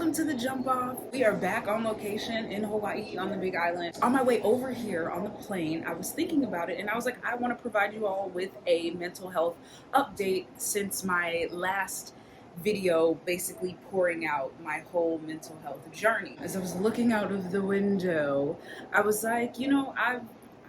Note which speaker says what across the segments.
Speaker 1: Welcome to the jump off. We are back on location in Hawaii on the Big Island. On my way over here on the plane, I was thinking about it and I was like, I want to provide you all with a mental health update since my last video basically pouring out my whole mental health journey. As I was looking out of the window, I was like, I've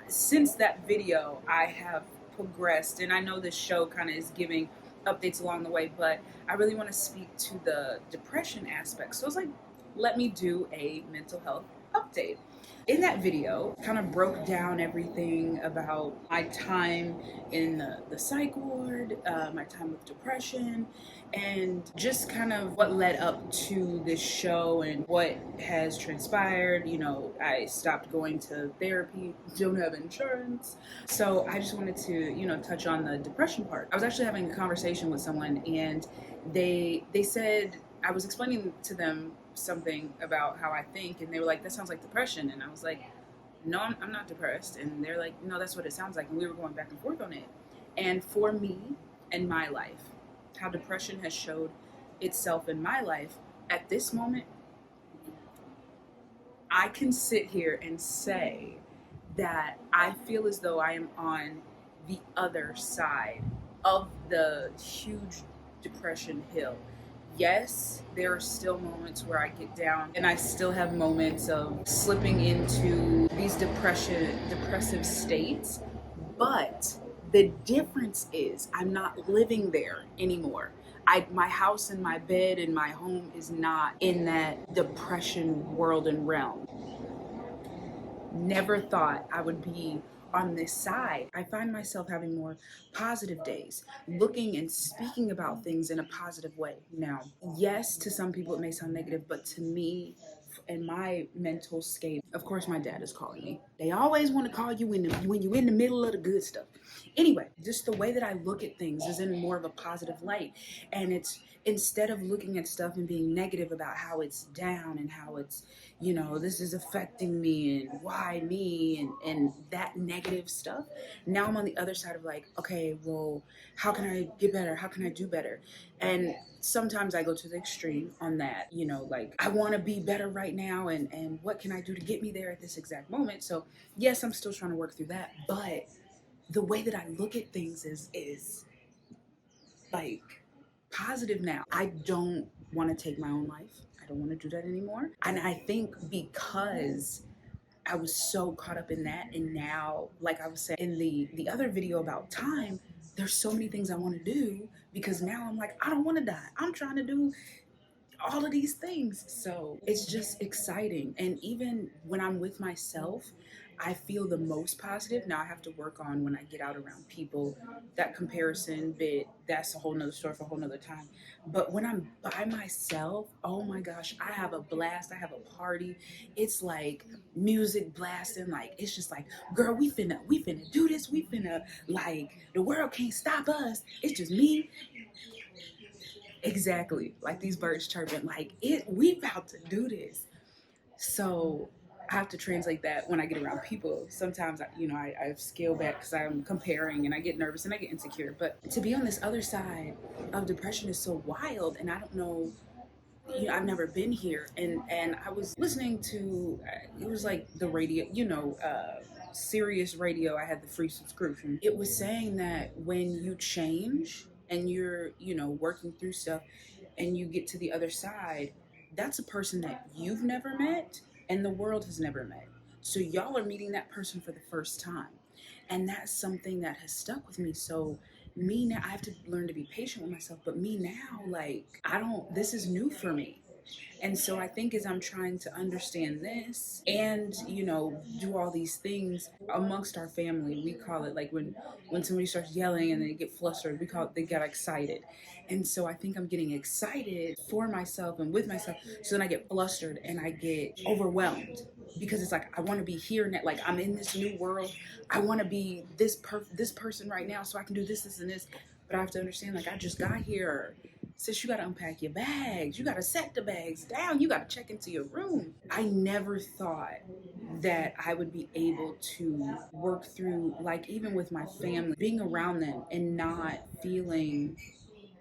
Speaker 1: since that video I have progressed, and I know this show kind of is giving updates along the way, but I really want to speak to the depression aspect. So I was like, let me do a mental health update. In that video, kind of broke down everything about my time in the psych ward, my time with depression, and just kind of what led up to this show and what has transpired. I stopped going to therapy, don't have insurance. So I just wanted to, touch on the depression part. I was actually having a conversation with someone and they said, I was explaining to them something about how I think, and they were like, that sounds like depression. And I was like, no, I'm not depressed. And they're like, no, that's what it sounds like. And we were going back and forth on it. And for me and my life, how depression has showed itself in my life at this moment, I can sit here and say that I feel as though I am on the other side of the huge depression hill. Yes, there are still moments where I get down and I still have moments of slipping into these depressive states, but the difference is I'm not living there anymore. My house and my bed and my home is not in that depression world and realm. Never thought I would be on this side. I find myself having more positive days, looking and speaking about things in a positive way. Now, yes, to some people it may sound negative, but to me, in my mental scape, of course, my dad is calling me. They always want to call you when you're in the middle of the good stuff. Anyway, just the way that I look at things is in more of a positive light. And it's instead of looking at stuff and being negative about how it's down and how it's, this is affecting me and why me and that negative stuff. Now I'm on the other side of like, okay, well, how can I get better? How can I do better? And sometimes I go to the extreme on that, like I want to be better right now and what can I do to get me there at this exact moment? So yes, I'm still trying to work through that, but the way that I look at things is like positive now. I don't want to take my own life. I don't want to do that anymore. And I think because I was so caught up in that, and now, like I was saying in the other video about time, there's so many things I want to do because now I'm like, I don't want to die. I'm trying to do all of these things. So it's just exciting. And even when I'm with myself, I feel the most positive. Now I have to work on when I get out around people, that comparison bit, that's a whole nother story for a whole nother time. But when I'm by myself, oh my gosh, I have a blast. I have a party. It's like music blasting. Like, it's just like, girl, we finna do this. We finna, like, the world can't stop us. It's just me. Exactly. Like these birds chirping, like we about to do this. So I have to translate that when I get around people. Sometimes, I scale back because I'm comparing and I get nervous and I get insecure. But to be on this other side of depression is so wild, and I don't know. I've never been here, and I was listening to it was like the radio, Sirius Radio. I had the free subscription. It was saying that when you change and you're, working through stuff, and you get to the other side, that's a person that you've never met and the world has never met. So y'all are meeting that person for the first time. And that's something that has stuck with me. So me now, I have to learn to be patient with myself, but me now, like, this is new for me. And so I think as I'm trying to understand this and, do all these things amongst our family, we call it like when somebody starts yelling and they get flustered, we call it they get excited. And so I think I'm getting excited for myself and with myself. So then I get flustered and I get overwhelmed because it's like, I want to be here now. Like, I'm in this new world. I want to be this person right now so I can do this, and this. But I have to understand, like, I just got here. Sis, you got to unpack your bags. You got to set the bags down. You got to check into your room. I never thought that I would be able to work through, like, even with my family, being around them and not feeling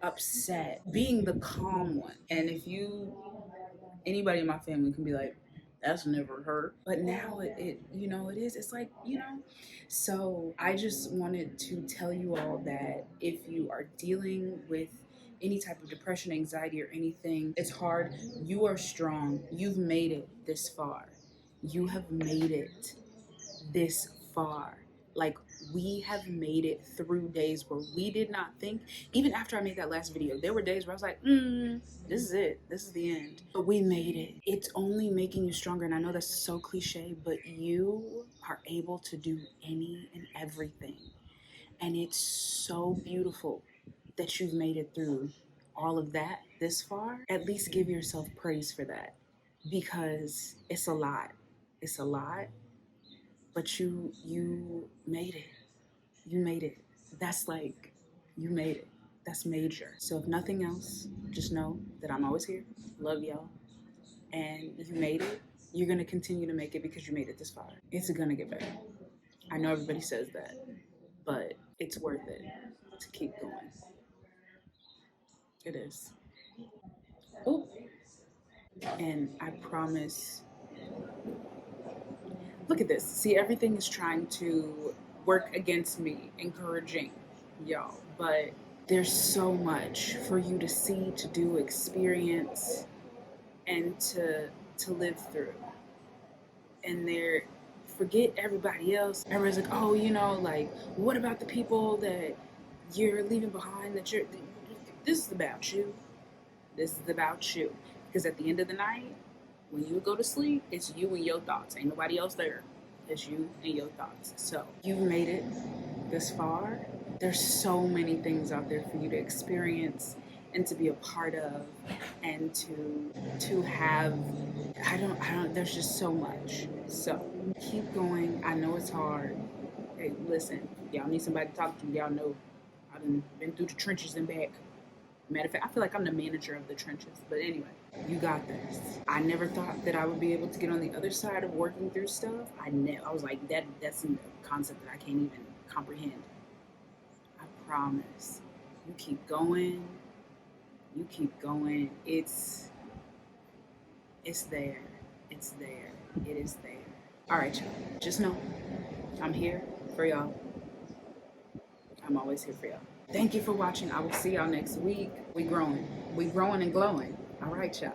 Speaker 1: upset, being the calm one. And if you Anybody in my family can be like, that's never her. But now it you know, it is. It's like, you know. So I just wanted to tell you all that if you are dealing with any type of depression, anxiety, or anything, it's hard. You are strong. You've made it this far. You have made it this far. Like, we have made it through days where we did not think. Even after I made that last video, there were days where I was like, this is it. This is the end. But we made it. It's only making you stronger. And I know that's so cliche, but you are able to do any and everything. And it's so beautiful that you've made it through all of that this far. At least give yourself praise for that, because it's a lot. It's a lot, but you made it. You made it. That's like, you made it. That's major. So if nothing else, just know that I'm always here. Love y'all. And you made it. You're gonna continue to make it because you made it this far. It's gonna get better. I know everybody says that, but it's worth it to keep going. It is. Oh, and I promise. Look at this. See, everything is trying to work against me, encouraging y'all, but there's so much for you to see, to do, experience, and to live through. And there, forget everybody else. Everybody's like, oh, you know, like, what about the people that you're leaving behind? This is about you. This is about you. Because at the end of the night, when you go to sleep, it's you and your thoughts. Ain't nobody else there. It's you and your thoughts. So you've made it this far. There's so many things out there for you to experience and to be a part of, and to have. I don't. There's just so much. So keep going. I know it's hard. Hey, listen, y'all need somebody to talk to. Y'all know I've been through the trenches and back. Matter of fact, I feel like I'm the manager of the trenches. But anyway, you got this. I never thought that I would be able to get on the other side of working through stuff. I was like, that's a concept that I can't even comprehend. I promise. You keep going. You keep going. It's there. It's there. It is there. All right, y'all. Just know I'm here for y'all. I'm always here for y'all. Thank you for watching. I will see y'all next week. We growing and glowing. All right, y'all.